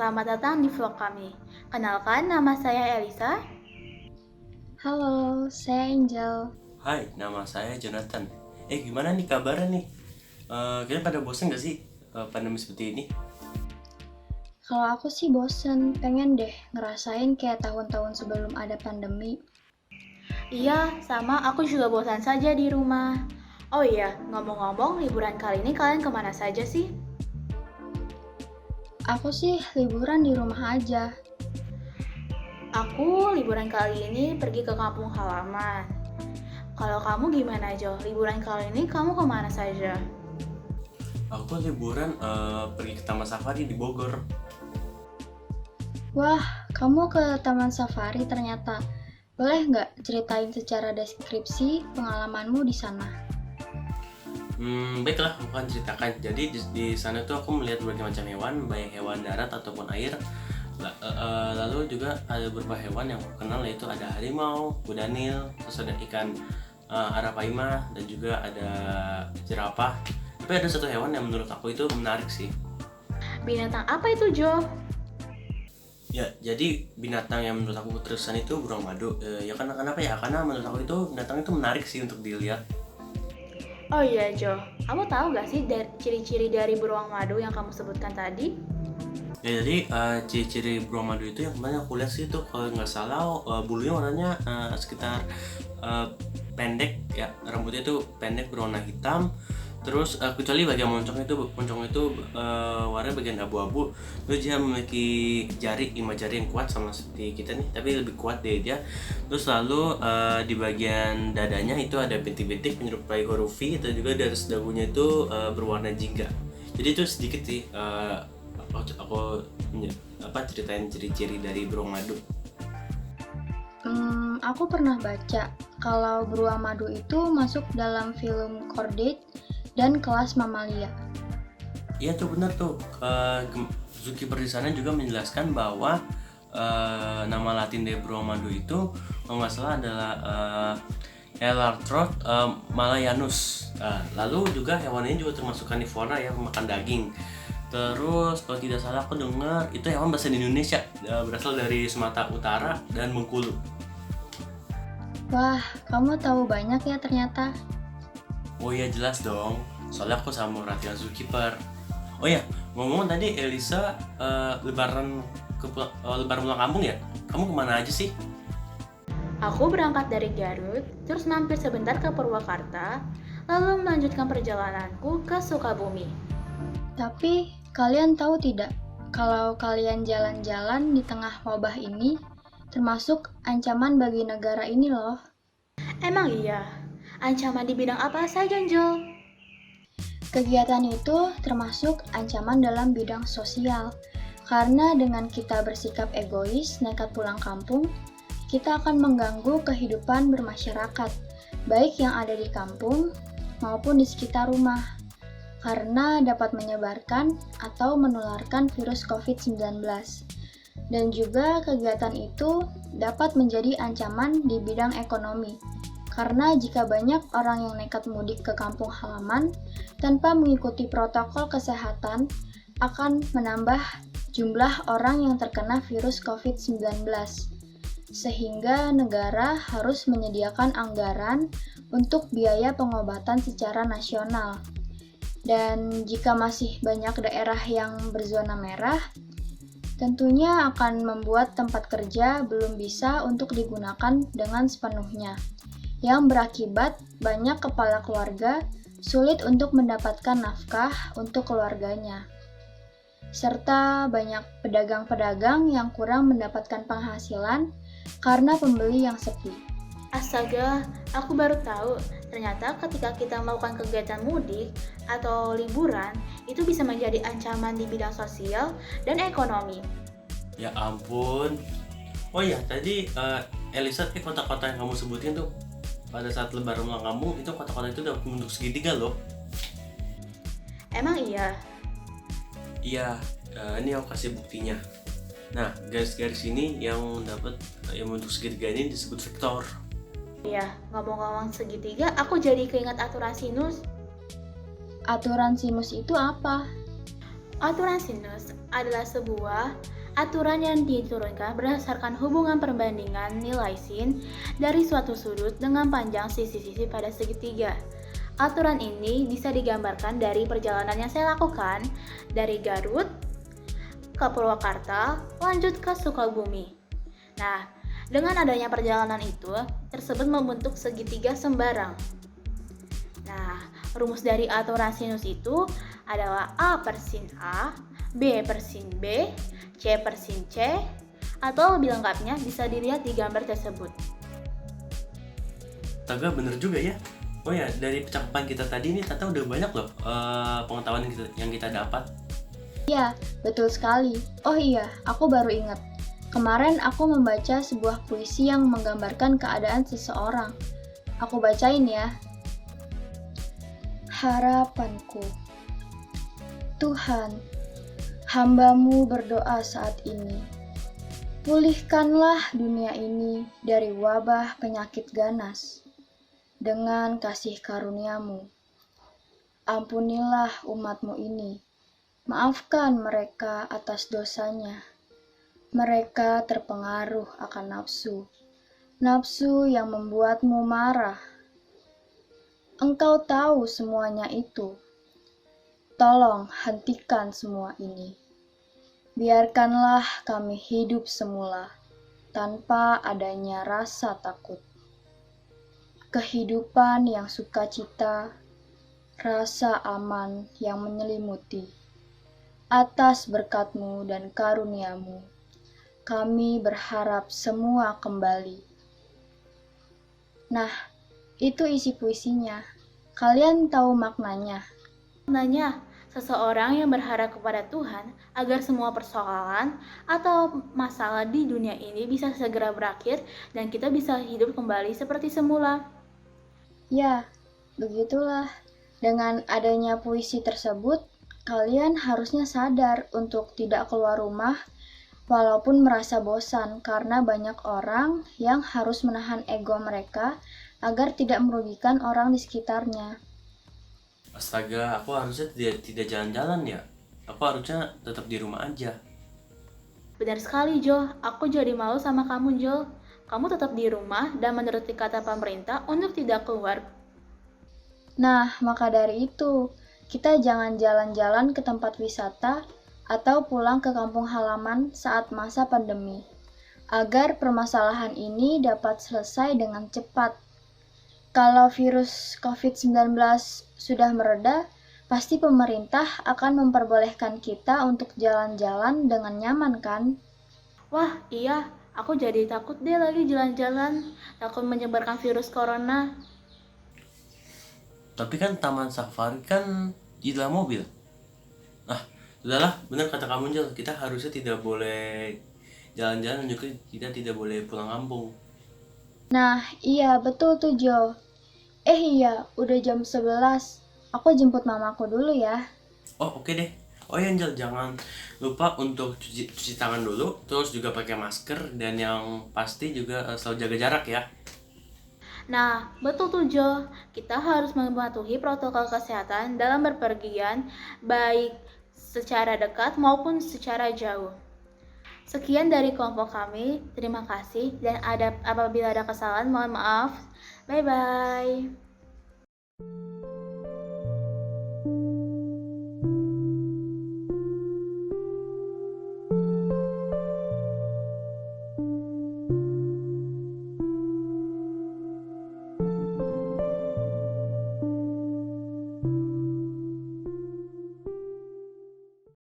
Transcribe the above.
selamat datang di vlog kami. Kenalkan, nama saya Elisa. Halo, saya Angel. Hai, nama saya Jonathan. Gimana nih kabarnya nih? Kalian pada bosan gak sih pandemi seperti ini? Kalau aku sih bosen, pengen deh ngerasain kayak tahun-tahun sebelum ada pandemi. Iya, sama aku juga bosan saja di rumah. Oh iya, ngomong-ngomong, liburan kali ini kalian kemana saja sih? Aku sih liburan di rumah aja. Aku liburan kali ini pergi ke kampung halaman. Kalau kamu gimana, Jo? Liburan kali ini kamu kemana saja? Aku liburan pergi ke Taman Safari di Bogor. Wah, kamu ke Taman Safari ternyata. Boleh nggak ceritain secara deskripsi pengalamanmu di sana? Baiklah, aku akan ceritakan. Jadi di sana tuh aku melihat berbagai macam hewan, baik hewan darat ataupun air. Lalu juga ada beberapa hewan yang aku kenal, yaitu ada harimau, kuda nil, terus ada ikan arapaima, dan juga ada jerapah. Tapi ada satu hewan yang menurut aku itu menarik sih. Binatang apa itu, Jo? Ya, jadi binatang yang menurut aku terkesan itu beruang madu. Ya kenapa ya? Karena menurut aku itu binatang itu menarik sih untuk dilihat. Oh iya, Jo. Kamu tahu gak sih ciri-ciri dari beruang madu yang kamu sebutkan tadi? Ya, jadi ciri-ciri beruang madu itu yang kemarin aku lihat sih itu kalau nggak salah bulunya warnanya sekitar pendek ya, rambutnya itu pendek berwarna hitam. Terus kecuali bagian moncong itu warna bagian abu-abu. Terus dia memiliki jari 5 jari yang kuat sama seperti kita nih, tapi lebih kuat dari dia. Terus lalu di bagian dadanya itu ada bintik-bintik menyerupai huruf V, atau juga dari dagunya itu berwarna jingga. Jadi itu sedikit sih aku ceritain ciri-ciri dari beruang madu. Aku pernah baca kalau beruang madu itu masuk dalam film Chordate dan kelas mamalia. Iya tuh, benar tuh. Zookeeper di sana juga menjelaskan bahwa nama latin dari beruang madu itu kalau nggak salah adalah Elarthrod malayanus. Lalu juga hewan ini juga termasuk karnivora yang makan daging. Terus kalau tidak salah aku dengar itu hewan bahasa Indonesia, berasal dari Sumatera Utara dan Bengkulu. Wah, kamu tahu banyak ya ternyata. Oh iya, jelas dong, soalnya aku sama perhatian zookeeper. Oh iya, ngomong tadi Elisa lebaran pulang kampung ya? Kamu kemana aja sih? Aku berangkat dari Garut, terus mampir sebentar ke Purwakarta, lalu melanjutkan perjalananku ke Sukabumi. Tapi kalian tahu tidak, kalau kalian jalan-jalan di tengah wabah ini, termasuk ancaman bagi negara ini loh. Emang iya? Ancaman di bidang apa saja, Jo? Kegiatan itu termasuk ancaman dalam bidang sosial, karena dengan kita bersikap egois nekat pulang kampung, kita akan mengganggu kehidupan bermasyarakat, baik yang ada di kampung maupun di sekitar rumah, karena dapat menyebarkan atau menularkan virus COVID-19. Dan juga kegiatan itu dapat menjadi ancaman di bidang ekonomi, karena jika banyak orang yang nekat mudik ke kampung halaman tanpa mengikuti protokol kesehatan, akan menambah jumlah orang yang terkena virus COVID-19. Sehingga negara harus menyediakan anggaran untuk biaya pengobatan secara nasional. Dan jika masih banyak daerah yang berzona merah, tentunya akan membuat tempat kerja belum bisa untuk digunakan dengan sepenuhnya, yang berakibat banyak kepala keluarga sulit untuk mendapatkan nafkah untuk keluarganya, serta banyak pedagang-pedagang yang kurang mendapatkan penghasilan karena pembeli yang sepi. Astaga, aku baru tahu, ternyata ketika kita melakukan kegiatan mudik atau liburan, itu bisa menjadi ancaman di bidang sosial dan ekonomi. Ya ampun. Oh iya, tadi Elisa, kota-kota yang kamu sebutin tuh pada saat lebaran pulang kampung, itu kota-kota itu udah bentuk segitiga loh. Emang iya? Iya, ini aku kasih buktinya. Nah, garis-garis ini yang bentuk segitiga ini disebut vektor. Iya, ngomong-ngomong segitiga, aku jadi keinget aturan sinus. Aturan sinus itu apa? Aturan sinus adalah sebuah Aturan yang diturunkan berdasarkan hubungan perbandingan nilai sin dari suatu sudut dengan panjang sisi-sisi pada segitiga. Aturan ini bisa digambarkan dari perjalanan yang saya lakukan dari Garut ke Purwakarta, lanjut ke Sukabumi. Nah, dengan adanya perjalanan itu, tersebut membentuk segitiga sembarang. Nah, rumus dari aturan sinus itu adalah A per sin A, B per sin B, C per sin C, atau lebih lengkapnya bisa dilihat di gambar tersebut. Taga bener juga ya. Oh ya, dari percakapan kita tadi ini Tata udah banyak loh pengetahuan yang kita dapat. Iya, betul sekali. Oh iya, aku baru ingat. Kemarin aku membaca sebuah puisi yang menggambarkan keadaan seseorang. Aku bacain ya. Harapanku. Tuhan, hamba-Mu berdoa saat ini. Pulihkanlah dunia ini dari wabah penyakit ganas. Dengan kasih karunia-Mu. Ampunilah umat-Mu ini. Maafkan mereka atas dosanya. Mereka terpengaruh akan nafsu. Nafsu yang membuat-Mu marah. Engkau tahu semuanya itu. Tolong hentikan semua ini. Biarkanlah kami hidup semula, tanpa adanya rasa takut. Kehidupan yang sukacita, rasa aman yang menyelimuti. Atas berkat-Mu dan karunia-Mu, kami berharap semua kembali. Nah, itu isi puisinya. Kalian tahu maknanya? Maknanya, seseorang yang berharap kepada Tuhan agar semua persoalan atau masalah di dunia ini bisa segera berakhir dan kita bisa hidup kembali seperti semula. Ya, begitulah. Dengan adanya puisi tersebut, kalian harusnya sadar untuk tidak keluar rumah walaupun merasa bosan karena banyak orang yang harus menahan ego mereka agar tidak merugikan orang di sekitarnya. Astaga, aku harusnya tidak jalan-jalan ya. Aku harusnya tetap di rumah aja. Benar sekali, Jo. Aku jadi malu sama kamu, Jo. Kamu tetap di rumah dan menuruti kata pemerintah untuk tidak keluar. Nah, maka dari itu, kita jangan jalan-jalan ke tempat wisata atau pulang ke kampung halaman saat masa pandemi, agar permasalahan ini dapat selesai dengan cepat. Kalau virus COVID-19 sudah mereda, pasti pemerintah akan memperbolehkan kita untuk jalan-jalan dengan nyaman kan? Wah, iya. Aku jadi takut deh lagi jalan-jalan. Takut menyebarkan virus corona. Tapi kan taman safari kan di dalam mobil. Ah, sudahlah, benar kata kamu Jel. Kita harusnya tidak boleh jalan-jalan dan juga kita tidak boleh pulang kampung. Nah, iya betul tuh Jo. Iya, udah jam 11. Aku jemput mamaku dulu ya. Oh, oke deh. Oh ya Angel, jangan lupa untuk cuci tangan dulu, terus juga pakai masker dan yang pasti juga selalu jaga jarak ya. Nah, betul tuh Jo. Kita harus mematuhi protokol kesehatan dalam berpergian, baik secara dekat maupun secara jauh. Sekian dari kelompok kami. Terima kasih dan apabila ada kesalahan mohon maaf. Bye bye.